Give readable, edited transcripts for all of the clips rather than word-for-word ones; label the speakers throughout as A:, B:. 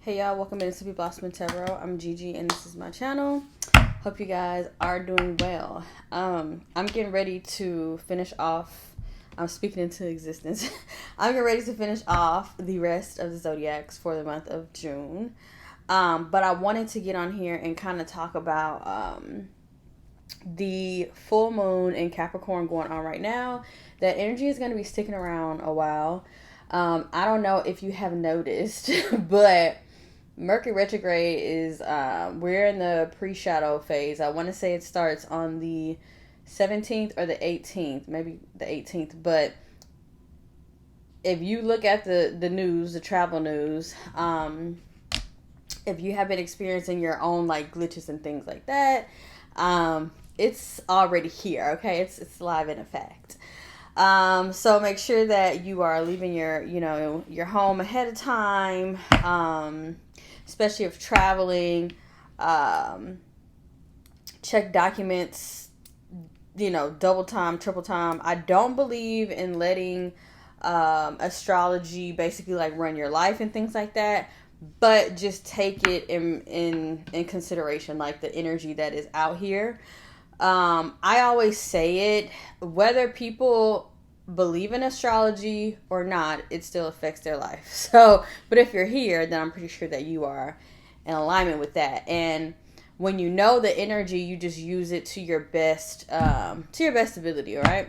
A: Hey y'all, welcome to Sippy Blossom and Tarot. I'm Gigi and this is my channel. Hope you guys are doing well. I'm getting ready to finish off, I'm speaking into existence. I'm getting ready to finish off the rest of the zodiacs for the month of June. But I wanted to get on here and kind of talk about the full moon in Capricorn going on right now. That energy is going to be sticking around a while. I don't know if you have noticed, but Mercury retrograde is, we're in the pre-shadow phase. I want to say it starts on the 17th or the 18th, maybe the 18th. But if you look at the news, the travel news, if you have been experiencing your own like glitches and things like that, it's already here. Okay. It's live in effect. So make sure that you are leaving your home ahead of time. Especially if traveling, check documents, double time, triple time. I don't believe in letting astrology basically like run your life and things like that, but just take it in consideration, like the energy that is out here. I always say it, whether people believe in astrology or not, it still affects their life. So, but if you're here, then I'm pretty sure that you are in alignment with that. And when you know the energy, you just use it to your best ability. All right.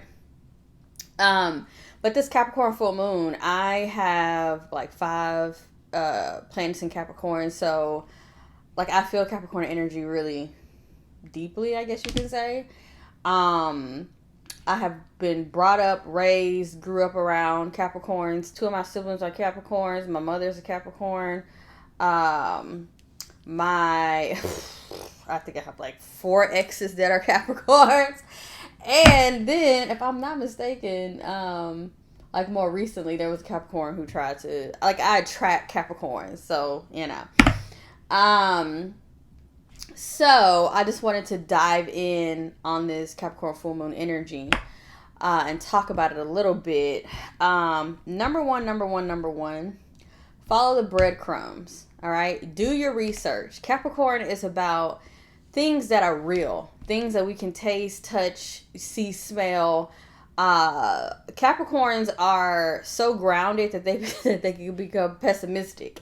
A: But this Capricorn full moon, I have like 5 planets in Capricorn. So like I feel Capricorn energy really deeply, I guess you can say. I have been brought up, raised, grew up around Capricorns. 2 of my siblings are Capricorns. My mother's a Capricorn. I think I have like 4 exes that are Capricorns. And then, if I'm not mistaken, like more recently, there was a Capricorn who tried to, like, I attract Capricorns. So, So I just wanted to dive in on this Capricorn full moon energy and talk about it a little bit. Number one, follow the breadcrumbs. All right. Do your research. Capricorn is about things that are real, things that we can taste, touch, see, smell. Capricorns are so grounded that they can become pessimistic.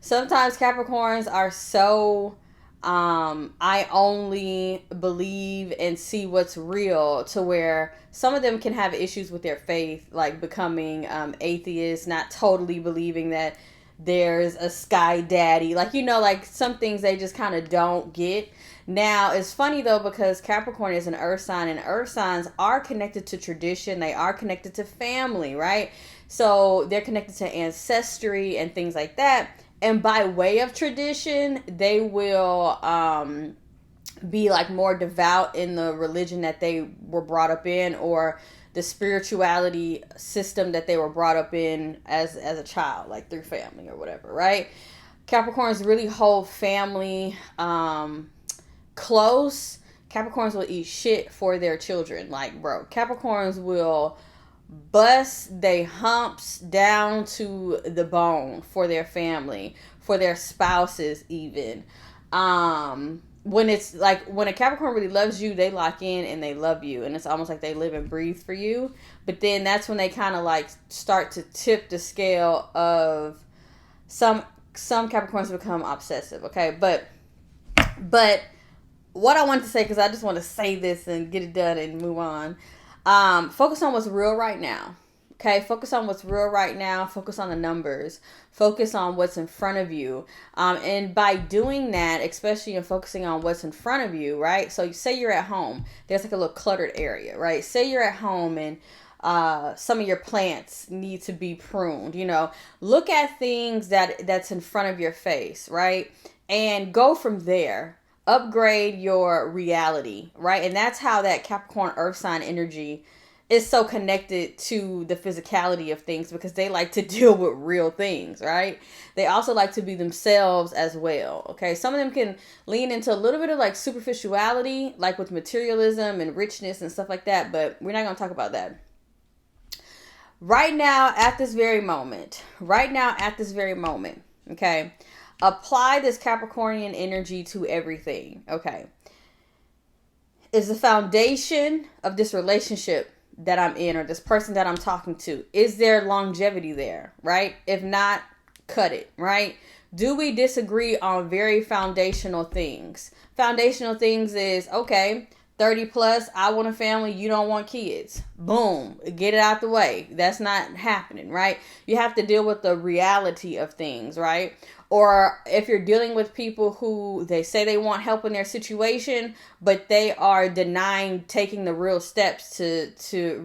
A: Sometimes Capricorns are so I only believe and see what's real, to where some of them can have issues with their faith, like becoming atheists, not totally believing that there's a sky daddy. Like some things they just kind of don't get. Now, it's funny though, because Capricorn is an earth sign, and earth signs are connected to tradition. They are connected to family, right? So they're connected to ancestry and things like that. And by way of tradition, they will be like more devout in the religion that they were brought up in, or the spirituality system that they were brought up in as a child, like through family or whatever, right? Capricorns really hold family close. Capricorns will eat shit for their children. Like, bro, Capricorns will bust they humps down to the bone for their family, for their spouses even. When it's like, when a Capricorn really loves you, they lock in and they love you, and it's almost like they live and breathe for you. But then that's when they kind of like start to tip the scale of some Capricorns become obsessive. Okay, but what I want to say, because I just want to say this and get it done and move on. Focus on what's real right now. Okay, focus on what's real right now. Focus on the numbers. Focus on what's in front of you. And by doing that, especially in focusing on what's in front of you, right? So you say you're at home. There's like a little cluttered area, right? Say you're at home and some of your plants need to be pruned. Look at things that's in front of your face, right? And go from there. Upgrade your reality, right? And that's how that Capricorn earth sign energy is so connected to the physicality of things, because they like to deal with real things, right? They also like to be themselves as well. Okay, some of them can lean into a little bit of like superficiality, like with materialism and richness and stuff like that, but we're not going to talk about that right now at this very moment. Okay, Apply this Capricornian energy to everything. Okay. Is the foundation of this relationship that I'm in, or this person that I'm talking to, is there longevity there, right? If not, cut it, right? Do we disagree on very foundational things? Foundational things is, okay, 30 plus, I want a family, you don't want kids. Boom, get it out the way. That's not happening, right? You have to deal with the reality of things, right? Or if you're dealing with people who they say they want help in their situation, but they are denying taking the real steps to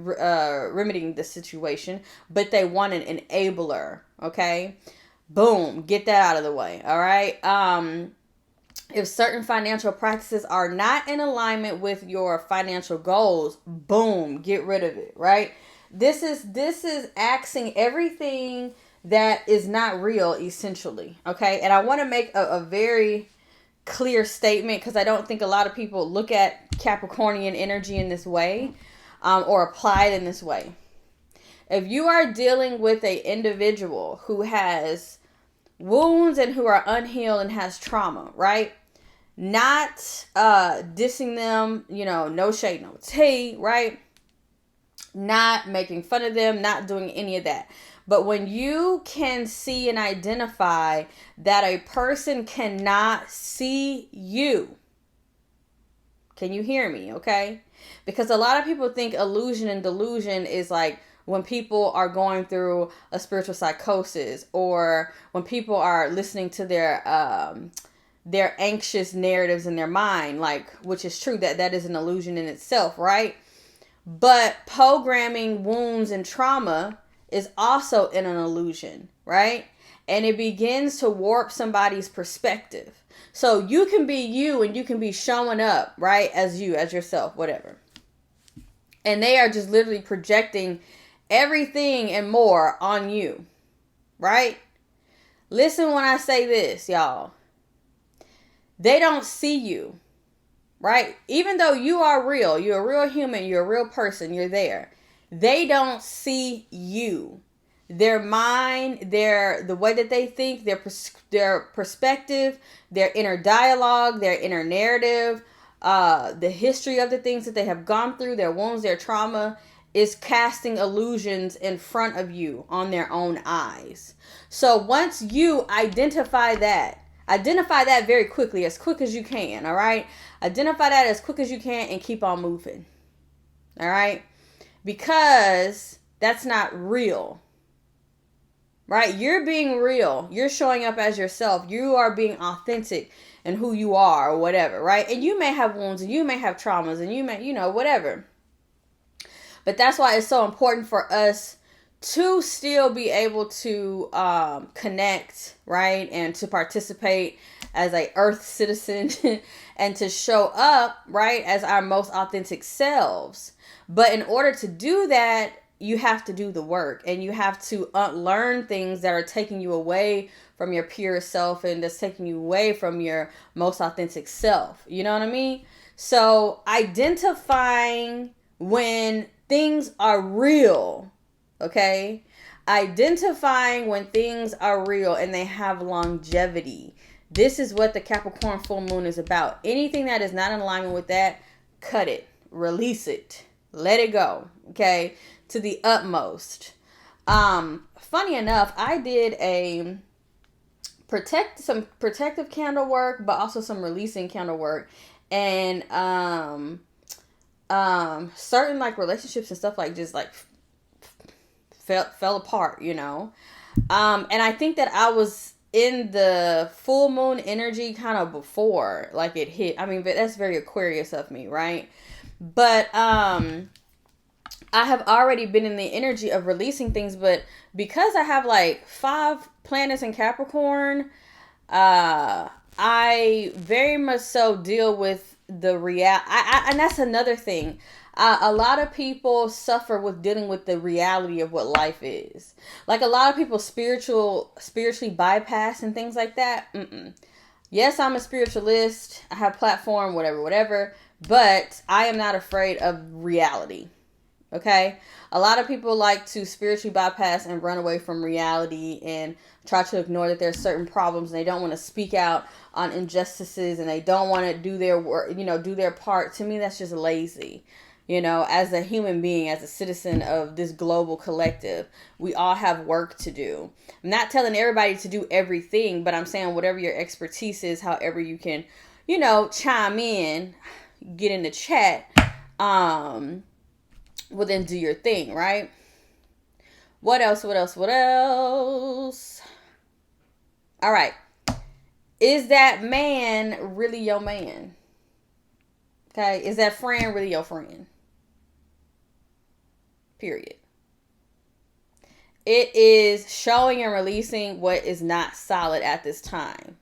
A: remedying the situation, but they want an enabler, okay? Boom, get that out of the way, all right? If certain financial practices are not in alignment with your financial goals, boom, get rid of it, right? This is axing everything that is not real, essentially, okay? And I want to make a very clear statement, because I don't think a lot of people look at Capricornian energy in this way, or apply it in this way. If you are dealing with an individual who has wounds and who are unhealed and has trauma, right? Not dissing them, no shade, no tea, right? Not making fun of them, not doing any of that. But when you can see and identify that a person cannot see you, can you hear me, okay? Because a lot of people think illusion and delusion is like when people are going through a spiritual psychosis, or when people are listening to their anxious narratives in their mind, like, which is true, that is an illusion in itself, right? But programming wounds and trauma is also in an illusion, right? And it begins to warp somebody's perspective. So you can be you, and you can be showing up, right, as you, as yourself, whatever. And they are just literally projecting everything and more on you, right? Listen when I say this, y'all. They don't see you, right? Even though you are real, you're a real human, you're a real person, you're there. They don't see you. Their mind, the way that they think, their perspective, their inner dialogue, their inner narrative, the history of the things that they have gone through, their wounds, their trauma, is casting illusions in front of you on their own eyes. So once you identify that very quickly, as quick as you can, all right? Identify that as quick as you can and keep on moving, all right? Because that's not real, right? You're being real. You're showing up as yourself. You are being authentic in who you are, or whatever, right? And you may have wounds, and you may have traumas, and you may, whatever. But that's why it's so important for us to still be able to connect, right? And to participate as a earth citizen and to show up, right, as our most authentic selves. But in order to do that, you have to do the work, and you have to learn things that are taking you away from your pure self, and that's taking you away from your most authentic self. You know what I mean? So identifying when things are real, okay? Identifying when things are real and they have longevity. This is what the Capricorn full moon is about. Anything that is not in alignment with that, cut it, release it, let it go, okay? To the utmost. Funny enough, I did some protective candle work, but also some releasing candle work, and certain like relationships and stuff like just like fell apart, and I think that I was in the full moon energy kind of before like it hit. I mean, but that's very Aquarius of me, right? But I have already been in the energy of releasing things, but because I have like 5 planets in Capricorn, I very much so deal with the and that's another thing. A lot of people suffer with dealing with the reality of what life is. Like a lot of people spiritually bypass and things like that. Yes, I'm a spiritualist. I have platform, whatever. But I am not afraid of reality. Okay? A lot of people like to spiritually bypass and run away from reality and try to ignore that there's certain problems, and they don't want to speak out on injustices, and they don't want to do their work, do their part. To me, that's just lazy. As a human being, as a citizen of this global collective, we all have work to do. I'm not telling everybody to do everything, but I'm saying whatever your expertise is, however you can, chime in, get in the chat, well, then do your thing, right? What else? All right. Is that man really your man? Okay. Is that friend really your friend? Period. It is showing and releasing what is not solid at this time.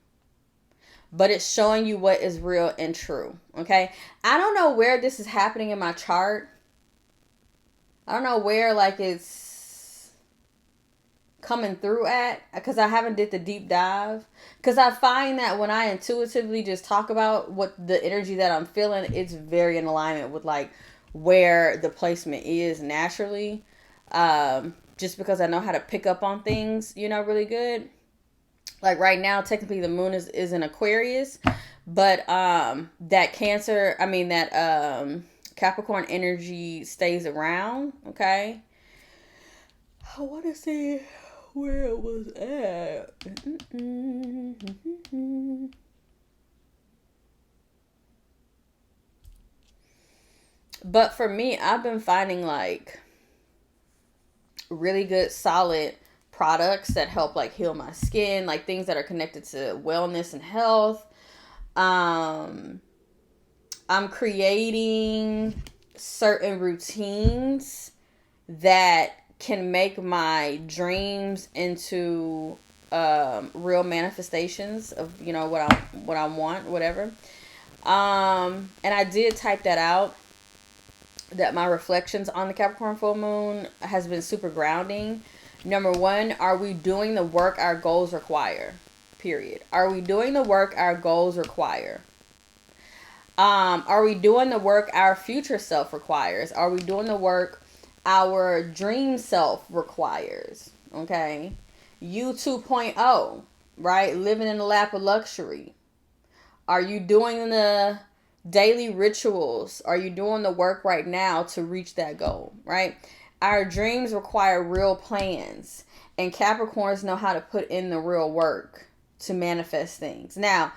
A: But it's showing you what is real and true. Okay. I don't know where this is happening in my chart. I don't know where it's coming through at, because I haven't did the deep dive. Because I find that when I intuitively just talk about what the energy that I'm feeling, it's very in alignment with where the placement is naturally. Just because I know how to pick up on things, really good. Like right now, technically the moon is in Aquarius, but that Capricorn energy stays around. Okay. I want to see where it was at. But for me, I've been finding really good, solid products that help heal my skin, things that are connected to wellness and health. I'm creating certain routines that can make my dreams into real manifestations of what I want, whatever. And I did type that out, that my reflections on the Capricorn full moon has been super grounding. Number one, are we doing the work our goals require? Period. Are we doing the work our goals require? Are we doing the work our future self requires? Are we doing the work our dream self requires? Okay. You 2.0, right? Living in the lap of luxury. Are you doing the daily rituals? Are you doing the work right now to reach that goal, right? Our dreams require real plans, and Capricorns know how to put in the real work to manifest things. Now,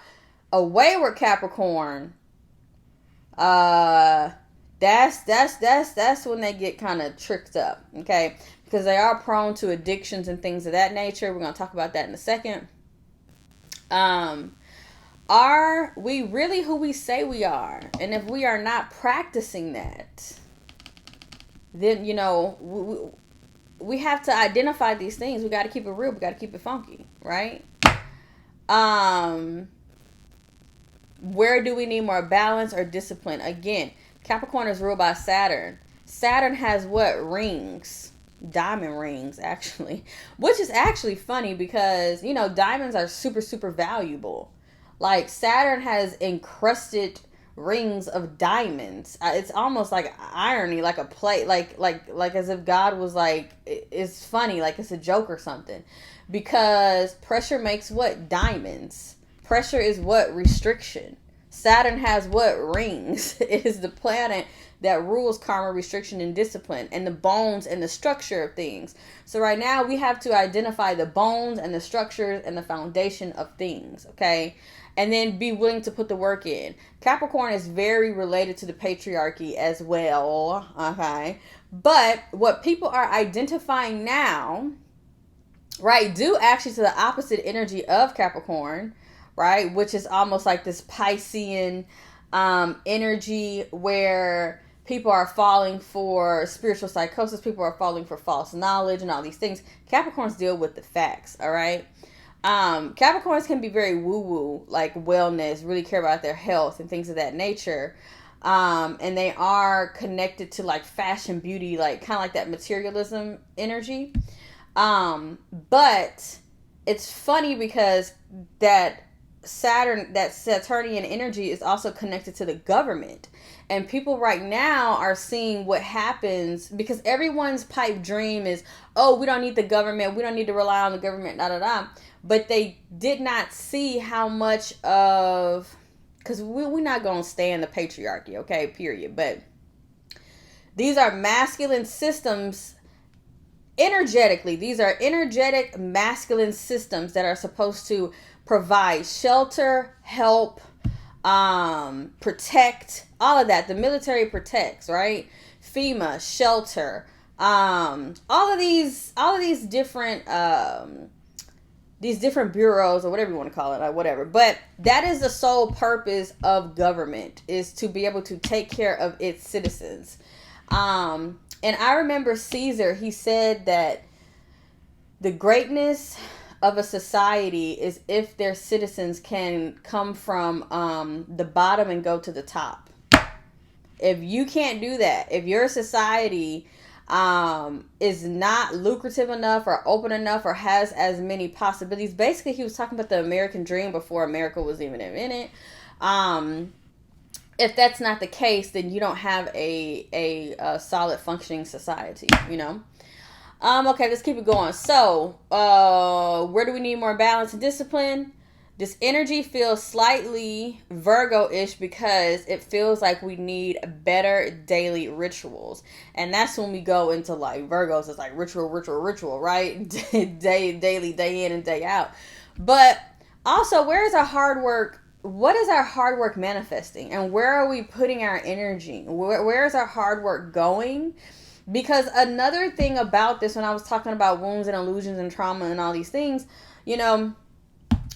A: a wayward Capricorn, that's when they get kind of tricked up, okay? Because they are prone to addictions and things of that nature. We're going to talk about that in a second. Are we really who we say we are? And if we are not practicing that, then, we have to identify these things. We got to keep it real. We got to keep it funky, right? Where do we need more balance or discipline? Again, Capricorn is ruled by Saturn. Saturn has what? Rings. Diamond rings, actually. Which is actually funny because, diamonds are super, super valuable. Saturn has encrusted rings of diamonds. It's almost like irony, like a play, like as if God was it's funny, it's a joke or something. Because pressure makes what? Diamonds. Pressure is what? Restriction. Saturn has what? Rings. It is the planet that rules karma, restriction, and discipline, and the bones and the structure of things. So right now we have to identify the bones and the structures and the foundation of things, okay? And then be willing to put the work in. Capricorn is very related to the patriarchy as well, okay? But what people are identifying now, right, due actually to the opposite energy of Capricorn, right, which is almost like this Piscean energy where people are falling for spiritual psychosis, people are falling for false knowledge and all these things. Capricorns deal with the facts, all right? Capricorns can be very woo-woo, wellness, really care about their health and things of that nature. And they are connected to fashion, beauty, kind of that materialism energy. But it's funny because that that Saturnian energy is also connected to the government. And people right now are seeing what happens because everyone's pipe dream is, oh, we don't need the government. We don't need to rely on the government, da, da, da. But they did not see how much of, because we're not going to stay in the patriarchy, okay, period. But these are masculine systems energetically. These are energetic masculine systems that are supposed to provide shelter, help, protect, all of that. The military protects, right? FEMA, shelter, all of these different bureaus or whatever you want to call it, or whatever. But that is the sole purpose of government, is to be able to take care of its citizens. And I remember Caesar, he said that the greatness of a society is if their citizens can come from the bottom and go to the top. If you can't do that, if your society is not lucrative enough or open enough or has as many possibilities, basically he was talking about the American dream before America was even invented. If that's not the case, then you don't have a solid functioning society, you know. Okay, let's keep it going. So, where do we need more balance and discipline? This energy feels slightly Virgo-ish because it feels like we need better daily rituals. And that's when we go into like Virgos. It's like ritual, right? Daily, day in and day out. But also, where is our hard work? What is our hard work manifesting? And where are we putting our energy? Where is our hard work going? Because another thing about this, when I was talking about wounds and illusions and trauma and all these things, you know,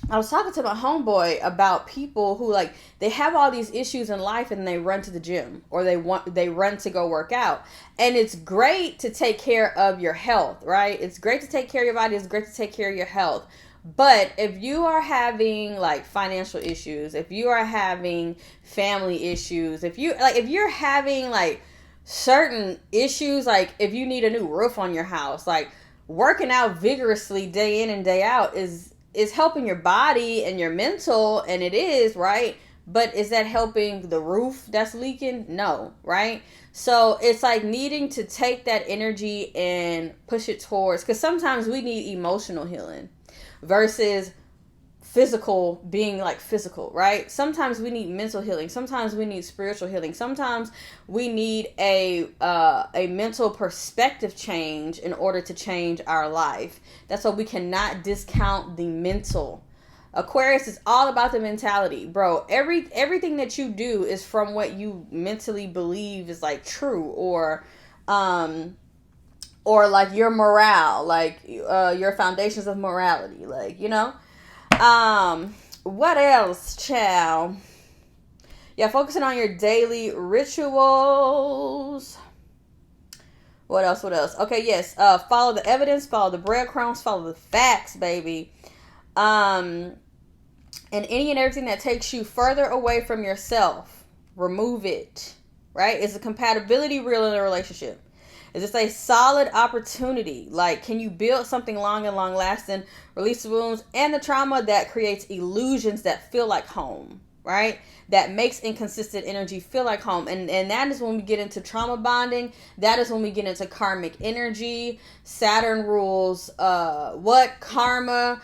A: I was talking to my homeboy about people who, like, they have all these issues in life and they run to the gym or they run to go work out. And it's great to take care of your health, right? It's great to take care of your body. It's great to take care of your health. But if you are having like financial issues, if you are having family issues, if you're having like certain issues, like if you need a new roof on your house, like working out vigorously day in and day out is helping your body and your mental, and it is, right? But is that helping the roof that's leaking? No, right? So it's like needing to take that energy and push it towards, because sometimes we need emotional healing versus physical being like physical, right? Sometimes we need mental healing. Sometimes we need spiritual healing. Sometimes we need a mental perspective change in order to change our life. That's why we cannot discount the mental. Aquarius is all about the mentality, bro. Everything that you do is from what you mentally believe is like true, or like your morale, like your foundations of morality, like, you know. What else, child? Yeah, focusing on your daily rituals. What else? Okay, yes. Follow the evidence, follow the breadcrumbs, follow the facts, baby. And any and everything that takes you further away from yourself, remove it, right? Is the compatibility real in a relationship? Is this a solid opportunity? Like, can you build something long and long lasting, release the wounds and the trauma that creates illusions that feel like home, right? That makes inconsistent energy feel like home. And that is when we get into trauma bonding. That is when we get into karmic energy. Saturn rules what? Karma.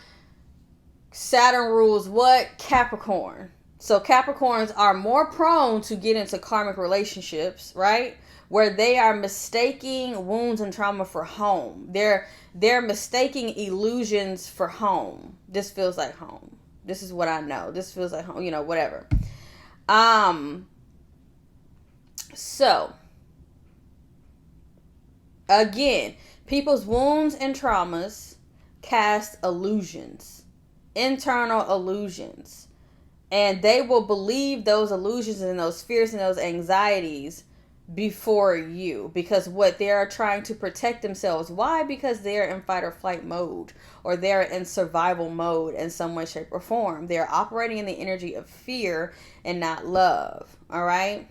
A: Saturn rules what? Capricorn. So Capricorns are more prone to get into karmic relationships, right? Where they are mistaking wounds and trauma for home. They're mistaking illusions for home. This feels like home. This is what I know. This feels like home, you know, whatever. So again, people's wounds and traumas cast illusions, internal illusions, and they will believe those illusions and those fears and those anxieties before you, because what they are trying to protect themselves. Why? Because they're in fight or flight mode, or they're in survival mode in some way, shape, or form. They're operating in the energy of fear and not love. All right.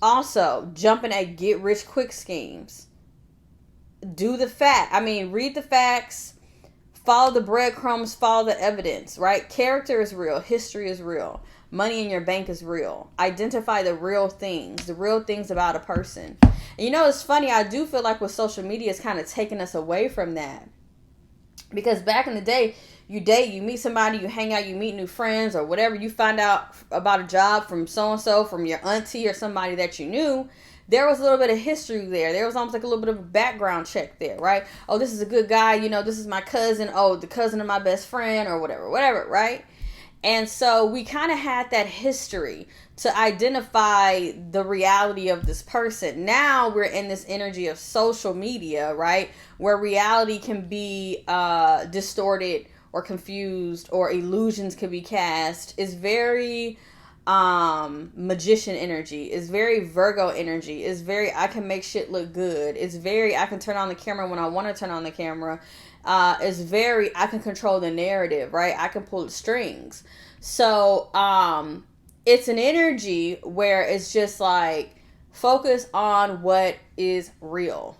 A: Also, jumping at get rich quick schemes. Read the facts, Follow the breadcrumbs, follow the evidence, right? Character is real. History is real. Money in your bank is real. Identify the real things about a person. And you know, it's funny. I do feel like with social media, it's kind of taking us away from that. Because back in the day, you date, you meet somebody, you hang out, you meet new friends or whatever. You find out about a job from so-and-so, from your auntie or somebody that you knew. There was a little bit of history there. There was almost like a little bit of a background check there, right? Oh, this is a good guy. You know, this is my cousin. Oh, the cousin of my best friend or whatever, right? And so we kind of had that history to identify the reality of this person. Now we're in this energy of social media, right? Where reality can be distorted or confused, or illusions can be cast. It's very magician energy. It's very Virgo energy. It's very, I can make shit look good. It's very, I can turn on the camera when I want to turn on the camera. It's very, I can control the narrative, right? I can pull the strings. So it's an energy where it's just like, focus on what is real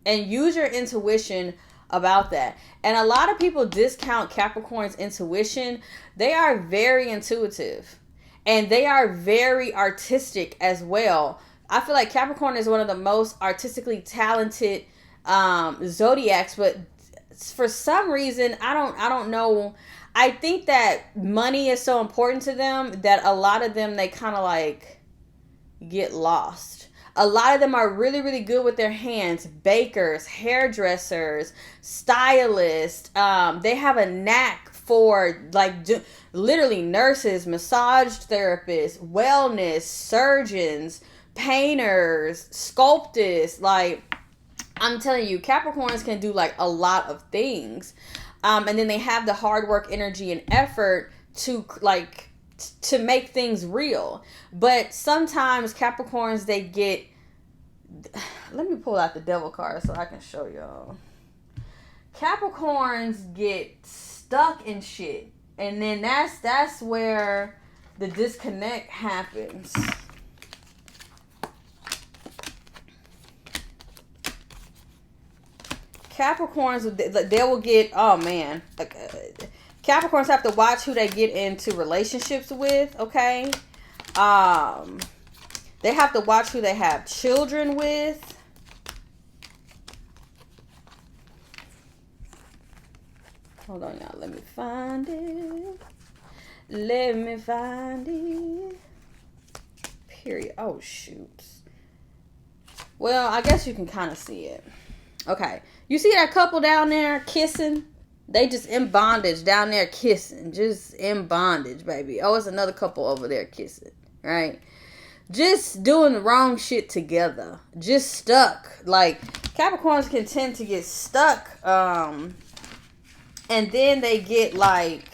A: and use your intuition about that. And a lot of people discount Capricorn's intuition. They are very intuitive. And they are very artistic as well. I feel like Capricorn is one of the most artistically talented zodiacs, but for some reason, I don't know. I think that money is so important to them that a lot of them, they kind of like get lost. A lot of them are really, really good with their hands. Bakers, hairdressers, stylists. They have a knack for like literally nurses, massage therapists, wellness, surgeons, painters, sculptors. Like, I'm telling you, Capricorns can do like a lot of things. And then they have the hard work, energy, and effort to like to make things real. But sometimes Capricorns, they get, let me pull out the devil card so I can show y'all. Capricorns get stuck in shit. And then that's where the disconnect happens. Capricorns, they will get, oh man. Capricorns have to watch who they get into relationships with, okay? They have to watch who they have children with. Hold on, y'all. Let me find it. Let me find it. Period. Oh, shoot. Well, I guess you can kind of see it. Okay. You see that couple down there kissing? They just in bondage down there kissing. Just in bondage, baby. Oh, it's another couple over there kissing. Right? Just doing the wrong shit together. Just stuck. Like, Capricorns can tend to get stuck. And then they get like,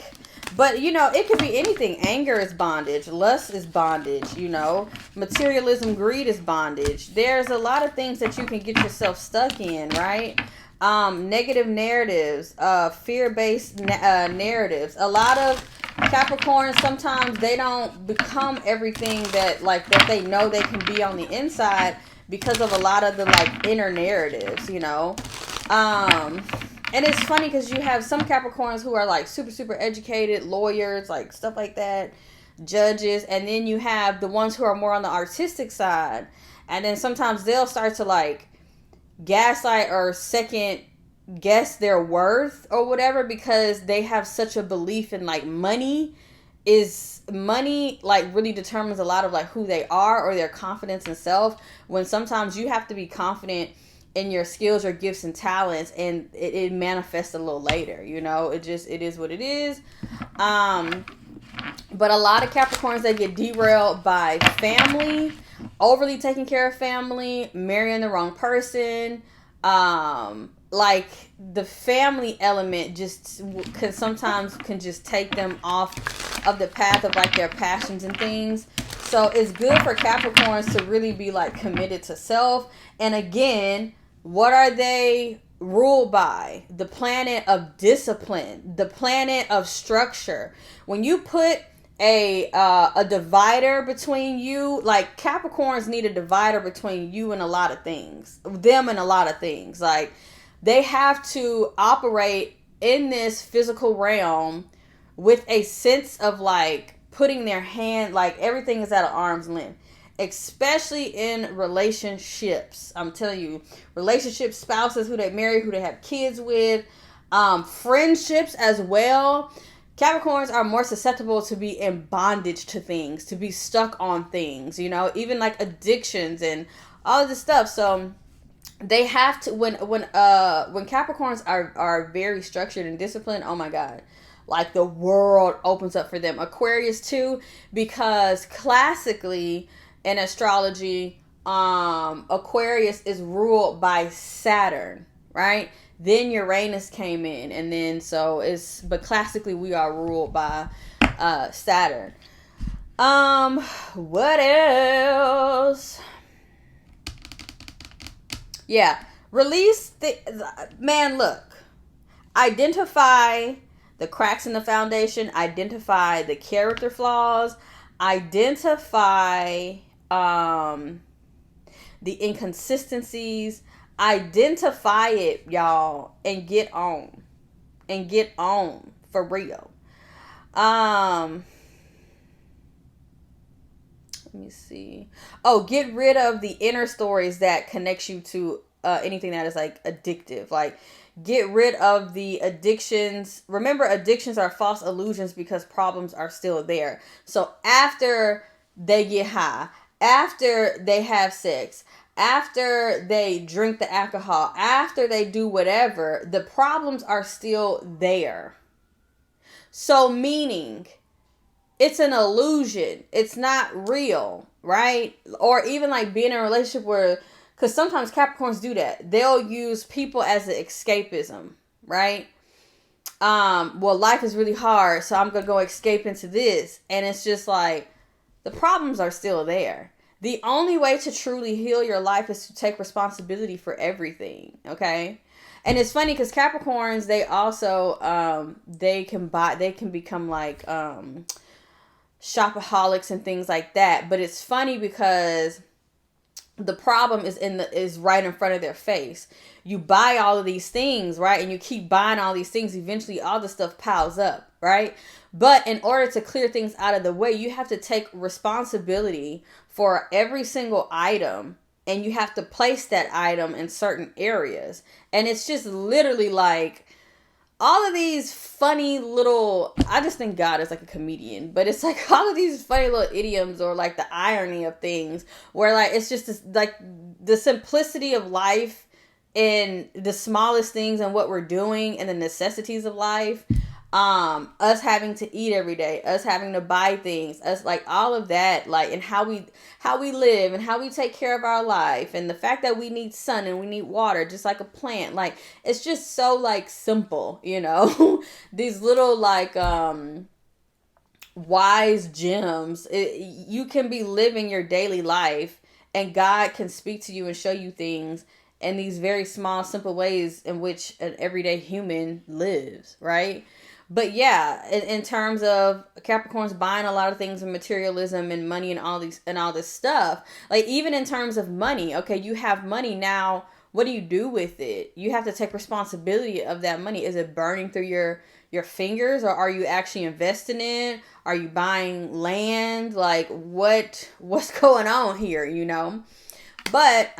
A: but you know, it could be anything. Anger is bondage. Lust is bondage, you know. Materialism, greed is bondage. There's a lot of things that you can get yourself stuck in, right? Negative narratives, fear-based narratives. A lot of Capricorns, sometimes they don't become everything that they know they can be on the inside because of a lot of the like inner narratives, you know. And it's funny because you have some Capricorns who are like super, super educated, lawyers, like stuff like that, judges. And then you have the ones who are more on the artistic side. And then sometimes they'll start to like gaslight or second guess their worth or whatever because they have such a belief in like money like really determines a lot of like who they are or their confidence in self, when sometimes you have to be confident in your skills or gifts and talents, and it manifests a little later, you know. It is what it is. But a lot of Capricorns, they get derailed by family, overly taking care of family, marrying the wrong person. Like the family element just can just take them off of the path of like their passions and things. So it's good for Capricorns to really be like committed to self. And again, what are they ruled by? The planet of discipline, the planet of structure. When you put a divider between you, like Capricorns need a divider between you and a lot of things, them and a lot of things. Like they have to operate in this physical realm with a sense of like putting their hand, like everything is at an arm's length, especially in relationships. I'm telling you, relationships, spouses, who they marry, who they have kids with, friendships as well. Capricorns are more susceptible to be in bondage to things, to be stuck on things, you know, even like addictions and all of this stuff. So they have to, when Capricorns are very structured and disciplined, oh my god, like the world opens up for them. Aquarius too, because classically in astrology, Aquarius is ruled by Saturn, right? Then Uranus came in, and then but classically we are ruled by Saturn. What else? Yeah, release look, identify the cracks in the foundation, identify the character flaws, identify the inconsistencies, identify it, y'all, and get on. For real. Let me see. Oh, get rid of the inner stories that connects you to anything that is like addictive. Like, get rid of the addictions. Remember, addictions are false illusions because problems are still there. So after they get high, after they have sex, after they drink the alcohol, after they do whatever, the problems are still there. So meaning, it's an illusion. It's not real, right? Or even like being in a relationship where, because sometimes Capricorns do that. They'll use people as an escapism, right? Well, life is really hard, so I'm going to go escape into this. And it's just like, the problems are still there. The only way to truly heal your life is to take responsibility for everything, okay? And it's funny because Capricorns, they also, they can become like, shopaholics and things like that. But it's funny because the problem is right in front of their face. You buy all of these things, right? And you keep buying all these things. Eventually all the stuff piles up, right? But in order to clear things out of the way, you have to take responsibility for every single item, and you have to place that item in certain areas. And it's just literally like all of these funny little, I just think God is like a comedian, but it's like all of these funny little idioms, or like the irony of things, where like it's just this, like the simplicity of life in the smallest things and what we're doing and the necessities of life. Us having to eat every day, us having to buy things, us like all of that, like, and how we live and how we take care of our life, and the fact that we need sun and we need water just like a plant. Like, it's just so like simple, you know. These little like wise gems. You can be living your daily life and God can speak to you and show you things in these very small, simple ways in which an everyday human lives, right? But yeah, in terms of Capricorns buying a lot of things in materialism and money and all this stuff, like even in terms of money, okay, you have money now. What do you do with it? You have to take responsibility of that money. Is it burning through your fingers, or are you actually investing in it? Are you buying land? Like what's going on here, you know? But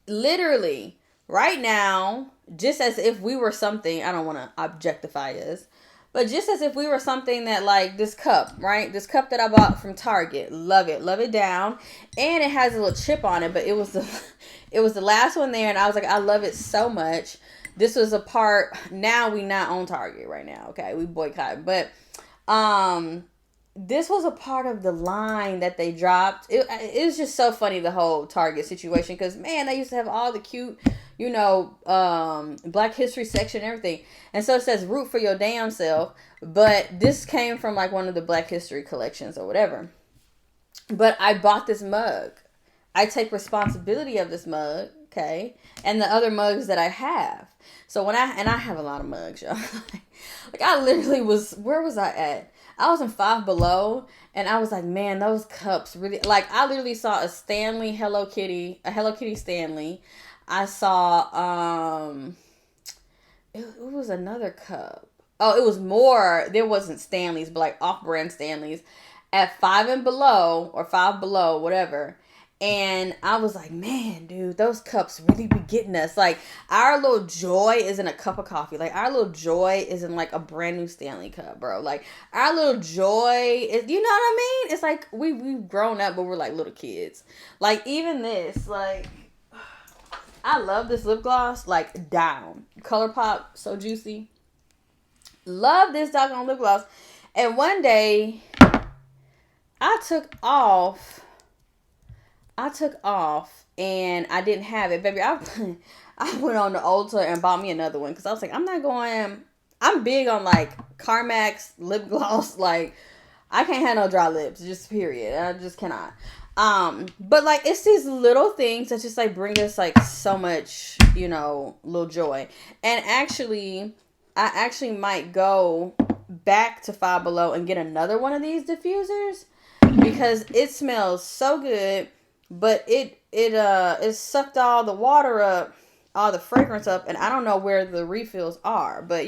A: literally right now, just as if we were something, I don't want to objectify us, but just as if we were something that, like this cup, right? This cup that I bought from Target, love it down, and it has a little chip on it, but it was the last one there, and I was like, I love it so much. This was a part. Now we not on Target right now, okay? We boycott, but this was a part of the line that they dropped. It was just so funny, the whole Target situation, because man, they used to have all the cute, you know, Black History section and everything. And so it says root for your damn self, but this came from like one of the Black History collections or whatever. But I bought this mug. I take responsibility of this mug, okay, and the other mugs that I have. So I have a lot of mugs, y'all. Like I literally where was I at? I was in Five Below, and I was like, man, those cups really, like, I literally saw a Hello Kitty Stanley. I saw, it was another cup. Oh, it was more. There wasn't Stanley's, but like off-brand Stanley's at 5 and below or 5 below, whatever. And I was like, man, dude, those cups really be getting us. Like, our little joy isn't a cup of coffee. Like, our little joy isn't like a brand new Stanley cup, bro. Like, our little joy is, you know what I mean? It's like we've grown up, but we're like little kids. Like, even this, like, I love this lip gloss. Like, down. ColourPop, so juicy. Love this doggone lip gloss. And one day, I took off and I didn't have it. Baby, I went on to Ulta and bought me another one because I was like, I'm big on like Carmex lip gloss. Like, I can't have no dry lips, just period. I just cannot. But like, it's these little things that just like bring us like so much, little joy. And actually, I actually might go back to Five Below and get another one of these diffusers because it smells so good. But it sucked all the water up, all the fragrance up, and I don't know where the refills are. But,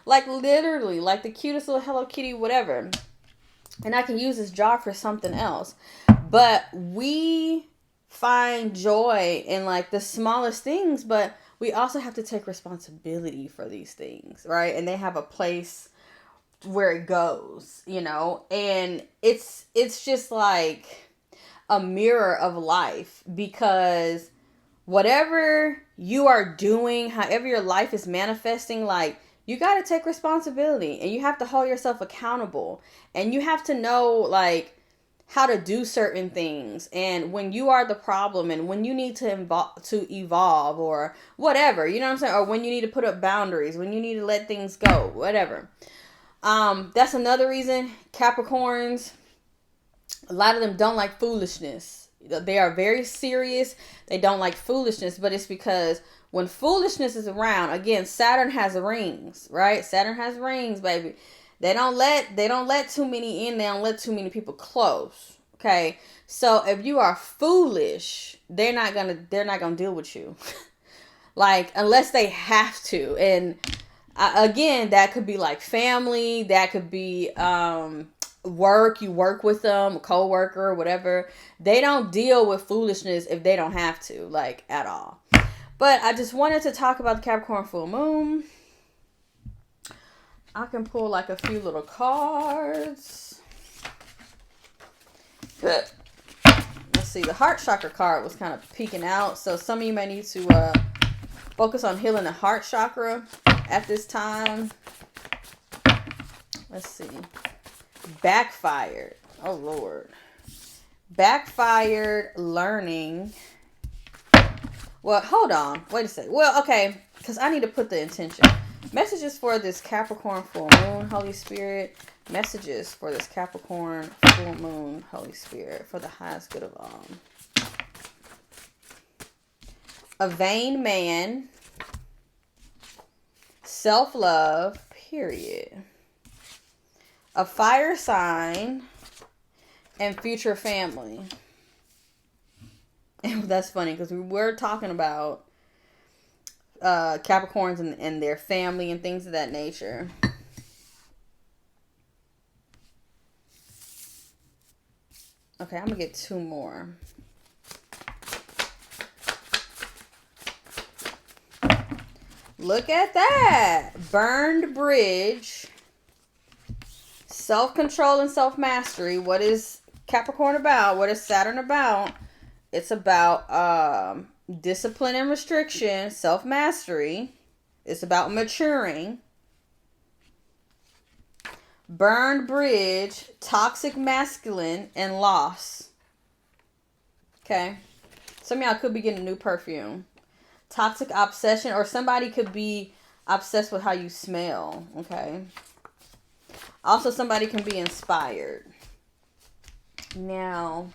A: like literally, like the cutest little Hello Kitty, whatever. And I can use this jar for something else. But we find joy in like the smallest things, but we also have to take responsibility for these things, right? And they have a place where it goes, and it's just like a mirror of life, because whatever you are doing, however your life is manifesting, like, you got to take responsibility and you have to hold yourself accountable, and you have to know like how to do certain things, and when you are the problem, and when you need to evolve or whatever, you know what I'm saying? Or when you need to put up boundaries, when you need to let things go, whatever. That's another reason Capricorns, a lot of them don't like foolishness. They are very serious. They don't like foolishness, but it's because when foolishness is around, again, Saturn has rings, right? Saturn has rings, baby. They don't let too many in. They don't let too many people close. Okay. So if you are foolish, they're not gonna deal with you. Like, unless they have to. And again, that could be like family. That could be, work. You work with them, a co-worker, whatever. They don't deal with foolishness if they don't have to, like, at all. But I just wanted to talk about the Capricorn full moon. I can pull like a few little cards. Good. Let's see. The heart chakra card was kind of peeking out, so some of you may need to focus on healing the heart chakra at this time. Let's see. Backfired. Oh, Lord. Backfired learning. Well, hold on. Wait a second. Well, okay. Because I need to put the intention. Messages for this Capricorn full moon, Holy Spirit. Messages for this Capricorn full moon, Holy Spirit. For the highest good of all. A vain man. Self-love. Period. A fire sign, and future family. And that's funny because we were talking about Capricorns and their family and things of that nature. Okay, I'm going to get two more. Look at that. Burned bridge. Self-control and self-mastery. What is Capricorn about? What is Saturn about? It's about discipline and restriction, self-mastery. It's about maturing. Burned bridge, toxic masculine, and loss. Okay. Some of y'all could be getting a new perfume. Toxic obsession, or somebody could be obsessed with how you smell. Okay. Also, somebody can be inspired. Now,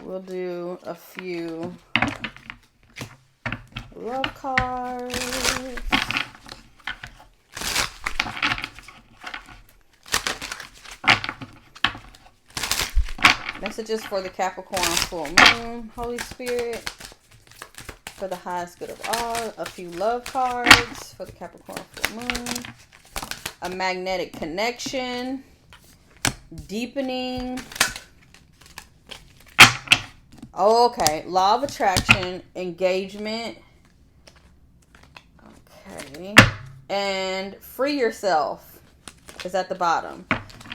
A: we'll do a few love cards. Messages for the Capricorn full moon, Holy Spirit. for the highest good of all. A few love cards for the Capricorn full moon. A magnetic connection. Deepening. Okay. Law of attraction. Engagement. Okay. And free yourself is at the bottom.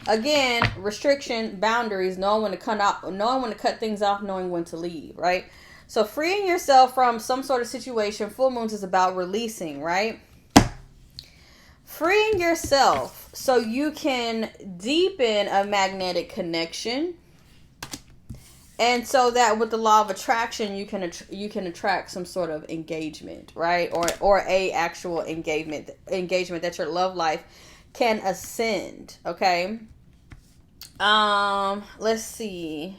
A: Again, restriction, boundaries, knowing when to cut things off, knowing when to leave, right? So freeing yourself from some sort of situation. Full moons is about releasing, right? Freeing yourself so you can deepen a magnetic connection. And so that with the law of attraction, you can attract some sort of engagement, right? Or a actual engagement that your love life can ascend, okay? Let's see.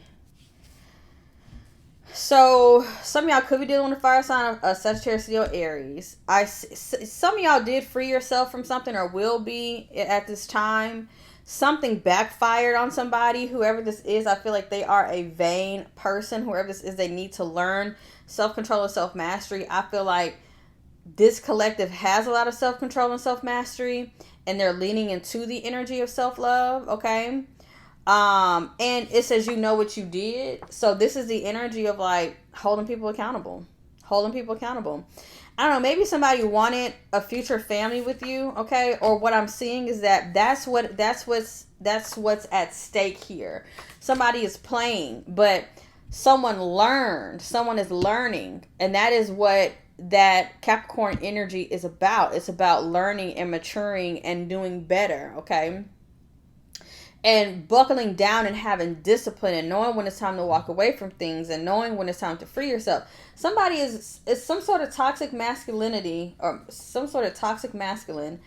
A: So some of y'all could be dealing with a fire sign of Sagittarius, Leo, Aries. Some of y'all did free yourself from something or will be at this time. Something backfired on somebody. Whoever this is, I feel like they are a vain person. Whoever this is, they need to learn self-control and self-mastery. I feel like this collective has a lot of self-control and self-mastery, and they're leaning into the energy of self-love, okay? And it says you know what you did. So this is the energy of like holding people accountable. Holding people accountable. I don't know, maybe somebody wanted a future family with you, okay? Or what I'm seeing is that's what's at stake here. Somebody is playing, but someone is learning, and that is what that Capricorn energy is about. It's about learning and maturing and doing better, okay? And buckling down and having discipline and knowing when it's time to walk away from things and knowing when it's time to free yourself. Somebody is some sort of toxic masculinity or some sort of toxic masculine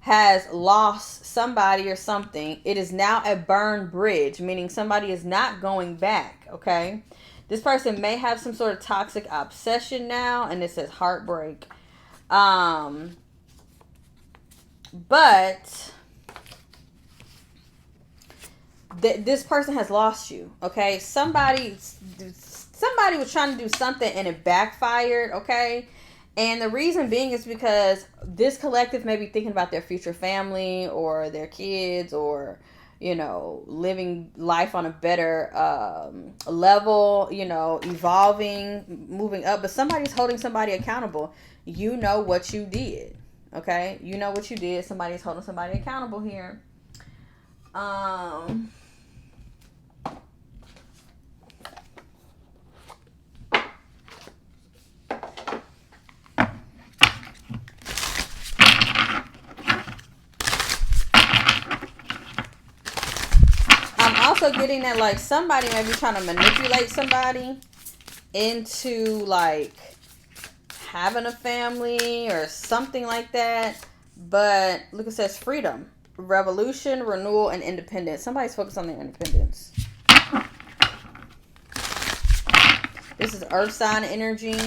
A: has lost somebody or something. It is now a burned bridge, meaning somebody is not going back, okay? This person may have some sort of toxic obsession now, and it says heartbreak. But this person has lost you, okay? Somebody was trying to do something and it backfired, okay? And the reason being is because this collective may be thinking about their future family or their kids or, you know, living life on a better level, you know, evolving, moving up. But somebody's holding somebody accountable. You know what you did, okay? You know what you did. Somebody's holding somebody accountable here. Also getting that like somebody may be trying to manipulate somebody into like having a family or something like that. But look, it says freedom, revolution, renewal, and independence. Somebody's focused on their independence. This is earth sign energy.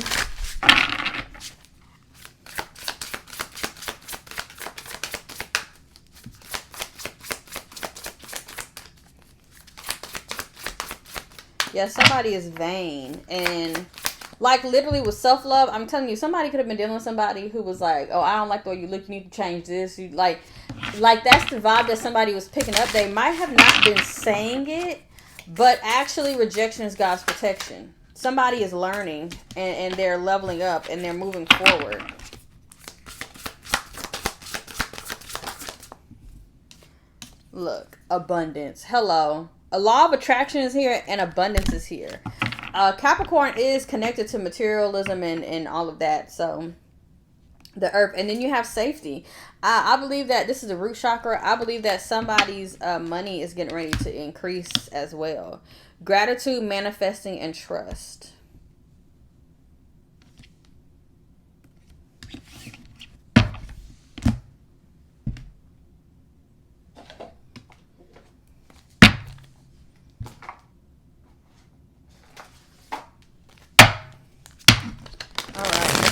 A: Yeah, somebody is vain. And like literally with self-love, I'm telling you, somebody could have been dealing with somebody who was like, oh, I don't like the way you look, you need to change this. You like that's the vibe that somebody was picking up. They might have not been saying it, but actually rejection is God's protection. Somebody is learning and they're leveling up and they're moving forward. Look, abundance. Hello. A law of attraction is here and abundance is here. Capricorn is connected to materialism and all of that. So the earth. And then you have safety. I believe that this is the root chakra. I believe that somebody's money is getting ready to increase as well. Gratitude, manifesting, and trust.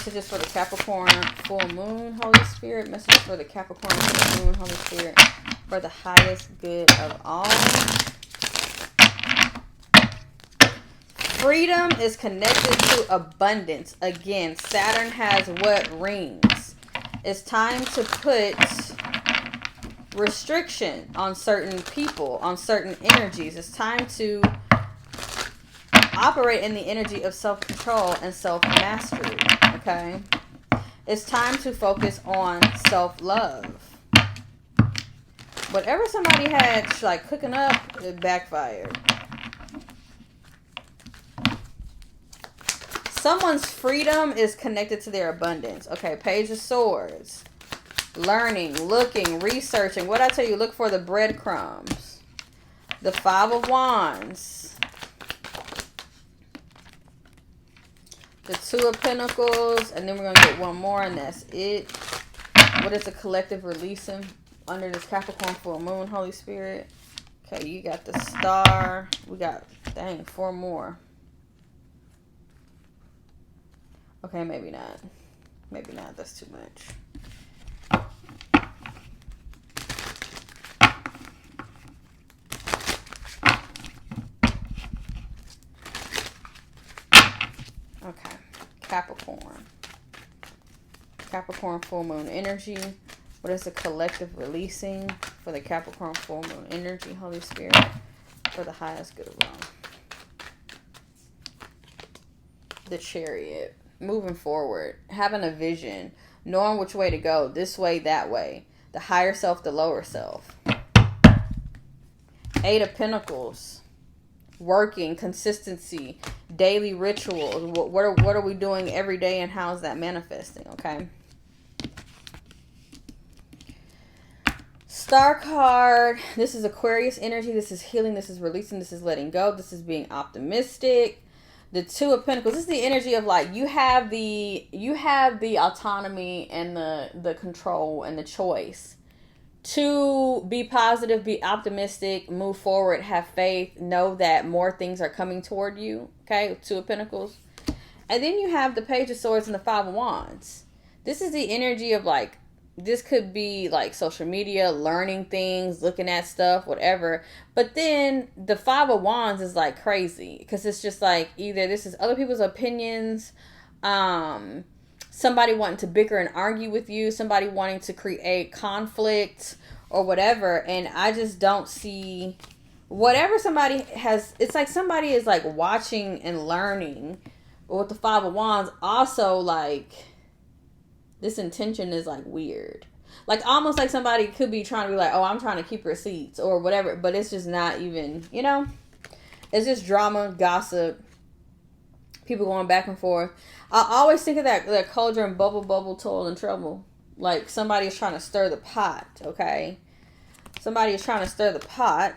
A: Messages for the Capricorn full moon, Holy Spirit. Messages for the Capricorn full moon, Holy Spirit, for the highest good of all. Freedom is connected to abundance. Again, Saturn has what rings? It's time to put restriction on certain people, on certain energies. It's time to operate in the energy of self-control and self-mastery, okay? It's time to focus on self-love. Whatever somebody had like cooking up, it backfired. Someone's freedom is connected to their abundance. Okay, Page of Swords. Learning, looking, researching. What I tell you, look for the breadcrumbs. The Five of Wands. The Two of Pentacles. And then we're going to get one more and that's it. What is the collective releasing under this Capricorn full moon, Holy Spirit? Okay, you got the Star. We got, dang, 4 more. Okay, maybe not. Maybe not. That's too much. Okay. Capricorn. Capricorn full moon energy. What is the collective releasing for the Capricorn full moon energy, Holy Spirit, for the highest good of all? The Chariot. Moving forward, having a vision, knowing which way to go, this way, that way, the higher self, the lower self. 8 of Pentacles, working, consistency, daily rituals. What are we doing every day and how is that manifesting, okay? Star card, this is Aquarius energy, this is healing, this is releasing, this is letting go, this is being optimistic. The Two of Pentacles, this is the energy of like you have the autonomy and the control and the choice to be positive, be optimistic, move forward, have faith, know that more things are coming toward you. Okay, Two of Pentacles. And then you have the Page of Swords and the Five of Wands. This is the energy of like, this could be like social media, learning things, looking at stuff, whatever. But then the Five of Wands is like crazy because it's just like either this is other people's opinions, somebody wanting to bicker and argue with you, somebody wanting to create conflict or whatever. And I just don't see whatever somebody has. It's like somebody is like watching and learning. But with the Five of Wands, also like, this intention is like weird. Like almost like somebody could be trying to be like, oh, I'm trying to keep receipts or whatever. But it's just not even, you know, it's just drama, gossip, people going back and forth. I always think of that cauldron, bubble, toil and trouble. Like somebody is trying to stir the pot, okay? Somebody is trying to stir the pot.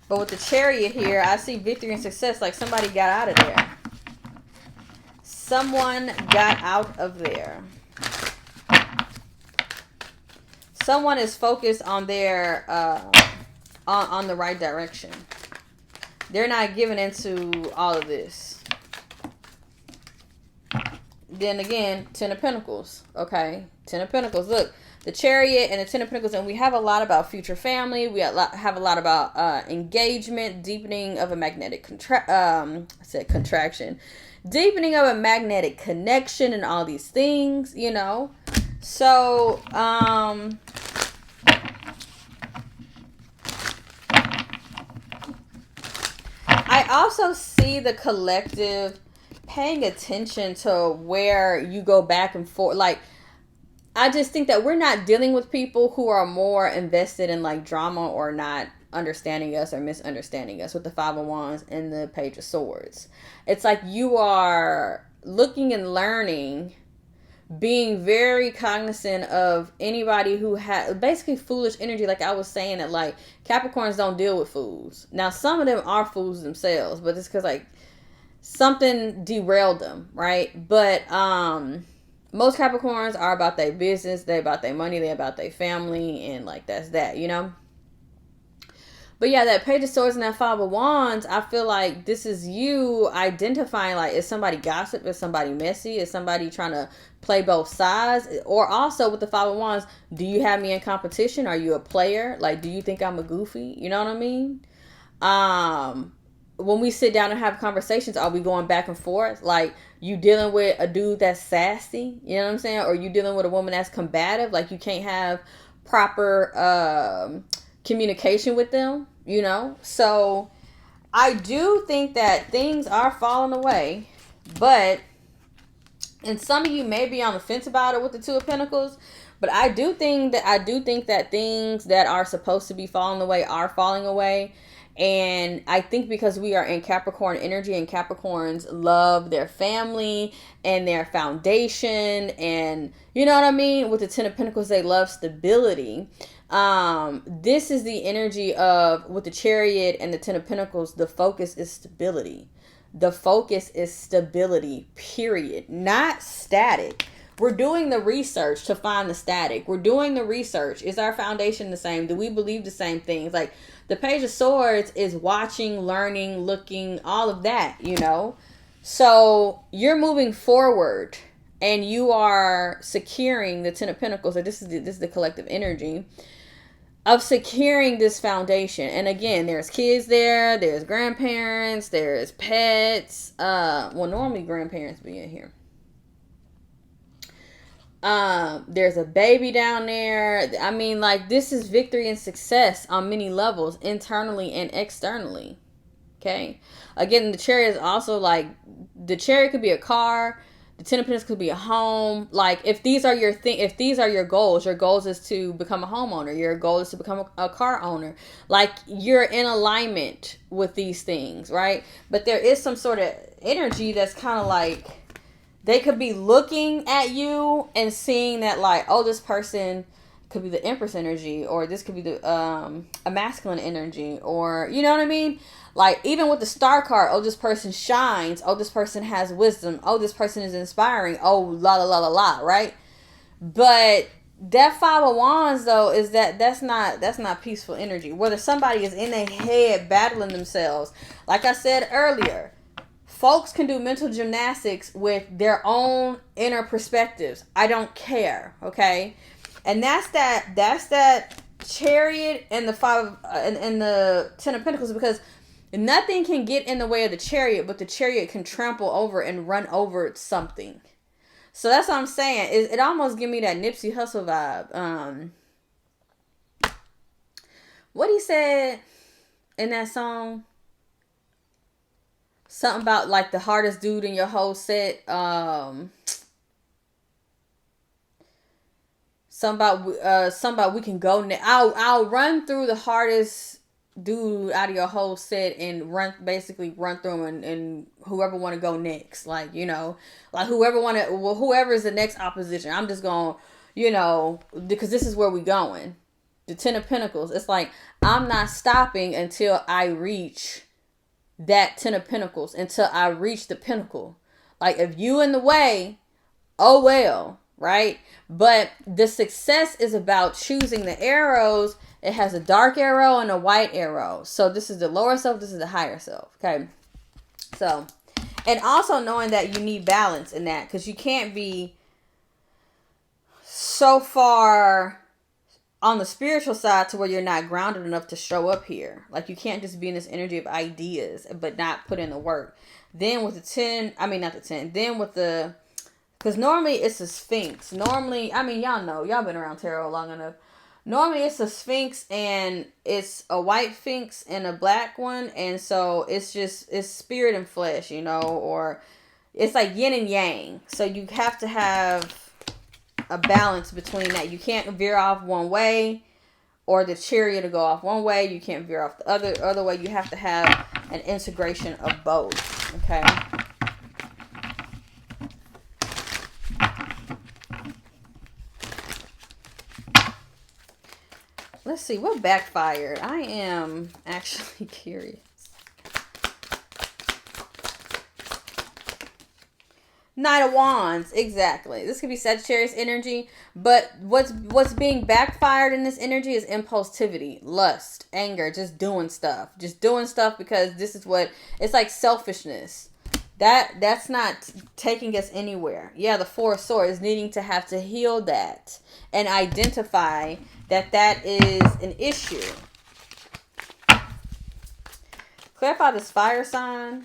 A: But with the Chariot here, I see victory and success. Like somebody got out of there. Someone got out of there. Someone is focused on their on the right direction. They're not giving into all of this. Then again, Ten of Pentacles. Okay, Ten of Pentacles. Look, the Chariot and the Ten of Pentacles, and we have a lot about future family. We have a lot about engagement, deepening of a magnetic contraction. Deepening of a magnetic connection and all these things, you know. So, I also see the collective paying attention to where you go back and forth. Like, I just think that we're not dealing with people who are more invested in like drama or not understanding us or misunderstanding us with the Five of Wands and the Page of Swords. It's like you are looking and learning, being very cognizant of anybody who has basically foolish energy. Like I was saying that like Capricorns don't deal with fools. Now some of them are fools themselves, but it's because like something derailed them, right? But most Capricorns are about their business, they about their money, they about their family, and like that's that, you know. But yeah, that Page of Swords and that Five of Wands, I feel like this is you identifying, like, is somebody gossip? Is somebody messy? Is somebody trying to play both sides? Or also with the Five of Wands, do you have me in competition? Are you a player? Like, do you think I'm a goofy? You know what I mean? When we sit down and have conversations, are we going back and forth? Like, you dealing with a dude that's sassy, you know what I'm saying? Or you dealing with a woman that's combative, like you can't have proper communication with them, you know? So I do think that things are falling away, but, and some of you may be on the fence about it with the Two of Pentacles, but I do think that things that are supposed to be falling away are falling away. And I think because we are in Capricorn energy, and Capricorns love their family and their foundation, and you know what I mean? With the Ten of Pentacles, they love stability. This is the energy of, with the Chariot and the Ten of Pentacles, the focus is stability. The focus is stability, period. Not static. We're doing the research to find the static. We're doing the research. Is our foundation the same? Do we believe the same things? Like, the Page of Swords is watching, learning, looking, all of that, you know? So you're moving forward and you are securing the Ten of Pentacles. So this is the collective energy of securing this foundation. And again, there's kids there, there's grandparents, there's pets. Well, normally grandparents be in here. There's a baby down there. I mean, like, this is victory and success on many levels, internally and externally. Okay. Again, the Chariot is also like, the Chariot could be a car. The Ten of Pentacles could be a home. Like, if these are your if these are your goals is to become a homeowner. Your goal is to become a car owner. Like, you're in alignment with these things, right? But there is some sort of energy that's kind of like, they could be looking at you and seeing that, like, oh, this person could be the Empress energy, or this could be the a masculine energy, or, you know what I mean? Like, even with the Star card, oh, this person shines. Oh, this person has wisdom. Oh, this person is inspiring. Oh, la la la la la, right? But that Five of Wands, though, is that's not peaceful energy. Whether somebody is in their head battling themselves, like I said earlier, folks can do mental gymnastics with their own inner perspectives. I don't care, okay? And that's that Chariot and the and the Ten of Pentacles, because nothing can get in the way of the Chariot, but the Chariot can trample over and run over something. So that's what I'm saying. It almost give me that Nipsey Hussle vibe. What he said in that song? Something about, like, the hardest dude in your whole set. Something about we can go. I'll run through the hardest dude out of your whole set and run through them, and whoever want to go next. Like, you know, like whoever is the next opposition. I'm just going, you know, because this is where we going. The Ten of Pentacles. It's like, I'm not stopping until I reach that Ten of Pentacles, until I reach the pinnacle. Like, if you in the way, oh well, right? But the success is about choosing the arrows. It has a dark arrow and a white arrow. So this is the lower self, this is the higher self. Okay. So, and also knowing that you need balance in that, because you can't be so far on the spiritual side to where you're not grounded enough to show up here. Like, you can't just be in this energy of ideas but not put in the work. Then with the 10, I mean, not the 10, then with the, because normally it's a Sphinx. Normally, I mean, y'all know, y'all been around tarot long enough. Normally it's a Sphinx, and it's a white Sphinx and a black one. And so it's spirit and flesh, you know, or it's like yin and yang. So you have to have a balance between that. You can't veer off one way, or the Chariot to go off one way. You can't veer off the other way. You have to have an integration of both. Okay. Let's see what backfired. I am actually curious. Knight of Wands, exactly. This could be Sagittarius energy, but what's being backfired in this energy is impulsivity, lust, anger, just doing stuff because this is what it's like. Selfishness. That's not taking us anywhere. Yeah, the Four of Swords, needing to have to heal that and identify that is an issue. Clarify this fire sign.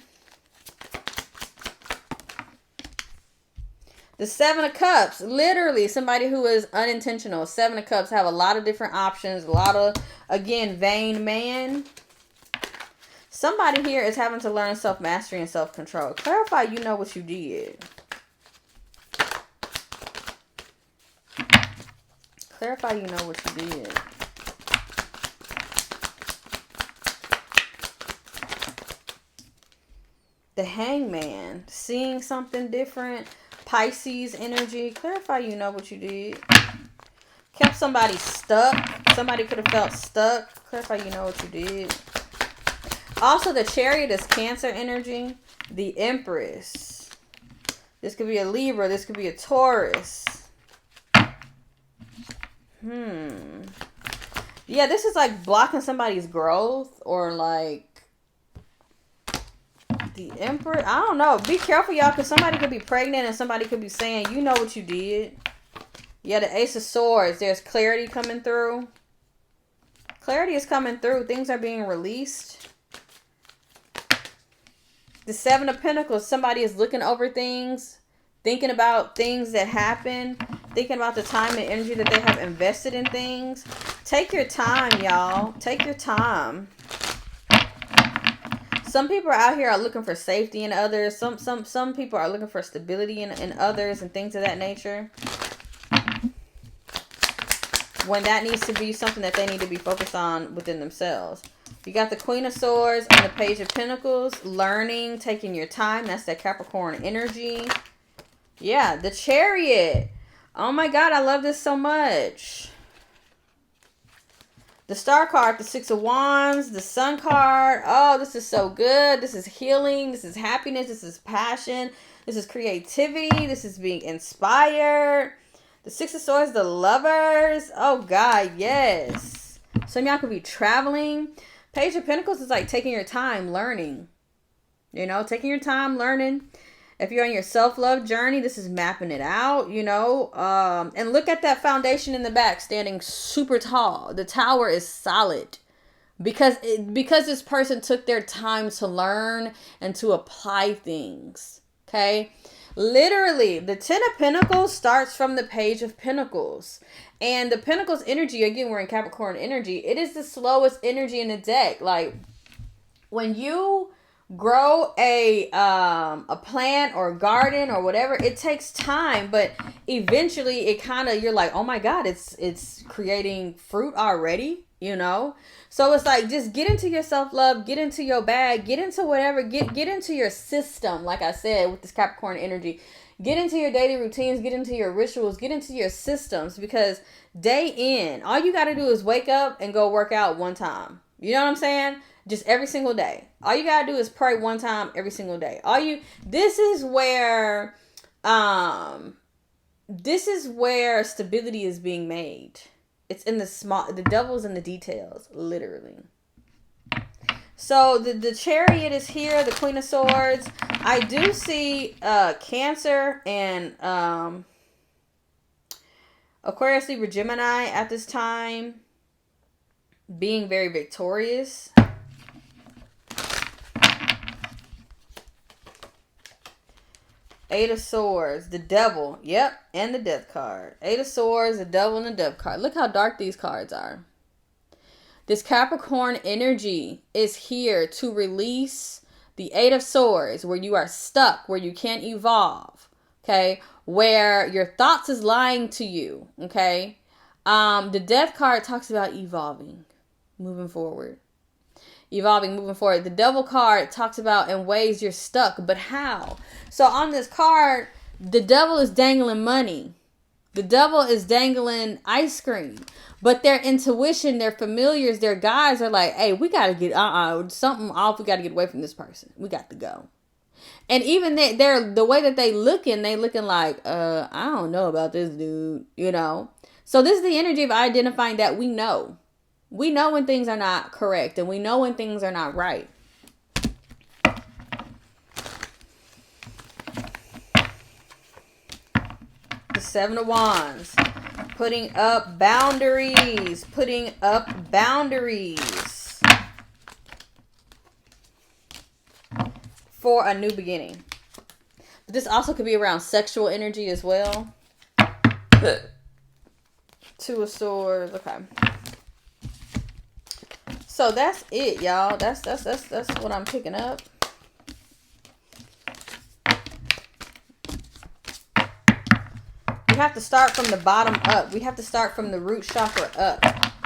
A: The Seven of Cups, literally somebody who is unintentional. Seven of Cups have a lot of different options. A lot of, again, vain man. Somebody here is having to learn self-mastery and self-control. Clarify you know what you did. Clarify you know what you did. The Hangman, seeing something different. Pisces energy. Clarify you know what you did. Kept somebody stuck. Somebody could have felt stuck. Clarify you know what you did. Also, the Chariot is Cancer energy. The Empress. This could be a Libra. This could be a Taurus. Yeah, this is like blocking somebody's growth, or like the Emperor. I don't know. Be careful, y'all, because somebody could be pregnant and somebody could be saying, you know what you did. Yeah, the Ace of Swords. There's clarity coming through. Clarity is coming through. Things are being released. The Seven of Pentacles. Somebody is looking over things, thinking about things that happened, thinking about the time and energy that they have invested in things. Take your time, y'all. Take your time. Some people out here are looking for safety in others. Some people are looking for stability in others and things of that nature. When that needs to be something that they need to be focused on within themselves. You got the Queen of Swords and the Page of Pentacles. Learning, taking your time. That's that Capricorn energy. Yeah, the Chariot. Oh my God, I love this so much. The Star card, the Six of Wands, the Sun card. Oh, this is so good. This is healing. This is happiness. This is passion. This is creativity. This is being inspired. The Six of Swords, the Lovers. Oh God, yes. Some of y'all could be traveling. Page of Pentacles is like taking your time learning. You know, taking your time learning. If you're on your self-love journey, this is mapping it out, you know. And look at that foundation in the back standing super tall. The tower is solid. Because this person took their time to learn and to apply things. Okay? Literally, the Ten of Pentacles starts from the Page of Pentacles. And the Pentacles energy, again, we're in Capricorn energy. It is the slowest energy in the deck. Like, when you grow a plant or garden or whatever, it takes time, but eventually it kind of, you're like, oh my God, it's creating fruit already, you know. So it's like, just get into your self-love, get into your bag, get into whatever, get into your system. Like I said, with this Capricorn energy, get into your daily routines, get into your rituals, get into your systems, because day in, all you got to do is wake up and go work out one time. You know what I'm saying? Just every single day. All you gotta do is pray one time every single day. This is where stability is being made. It's in the devil's in the details, literally. So the Chariot is here, the Queen of Swords. I do see Cancer and Aquarius, Libra, Gemini at this time being very victorious. Eight of Swords, the Devil, yep, and the Death card. Eight of Swords, the Devil, and the Death card. Look how dark these cards are. This Capricorn energy is here to release the Eight of Swords, where you are stuck, where you can't evolve, okay? Where your thoughts is lying to you, okay? The Death card talks about evolving, moving forward. Moving forward. The Devil card talks about in ways you're stuck, but how? So on this card, the devil is dangling money. The devil is dangling ice cream. But their intuition, their familiars, their guides are like, hey, we got to get, something off. We got to get away from this person. We got to go. And even they're the way that they looking like, I don't know about this dude, you know. So this is the energy of identifying that we know. We know when things are not correct, and we know when things are not right. The Seven of Wands. Putting up boundaries. Putting up boundaries. for a new beginning. But this also could be around sexual energy as well. Two of Swords. Okay. So that's it, y'all. That's what I'm picking up. We have to start from the bottom up. We have to start from the root chakra up.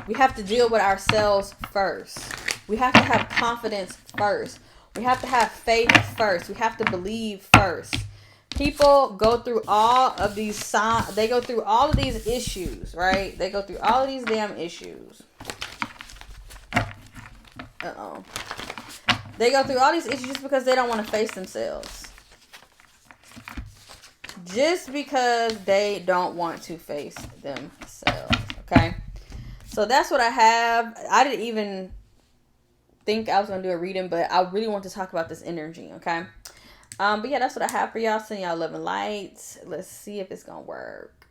A: We have to deal with ourselves first. We have to have confidence first. We have to have faith first. We have to believe first. People go through all of these signs. They go through all of these issues, right? They go through all of these damn issues. Uh-oh. They go through all these issues just because they don't want to face themselves. Just because they don't want to face themselves, okay? So that's what I have. I didn't even think I was going to do a reading, but I really want to talk about this energy, okay? But yeah, that's what I have for y'all. Sending y'all love and light. Let's see if it's going to work.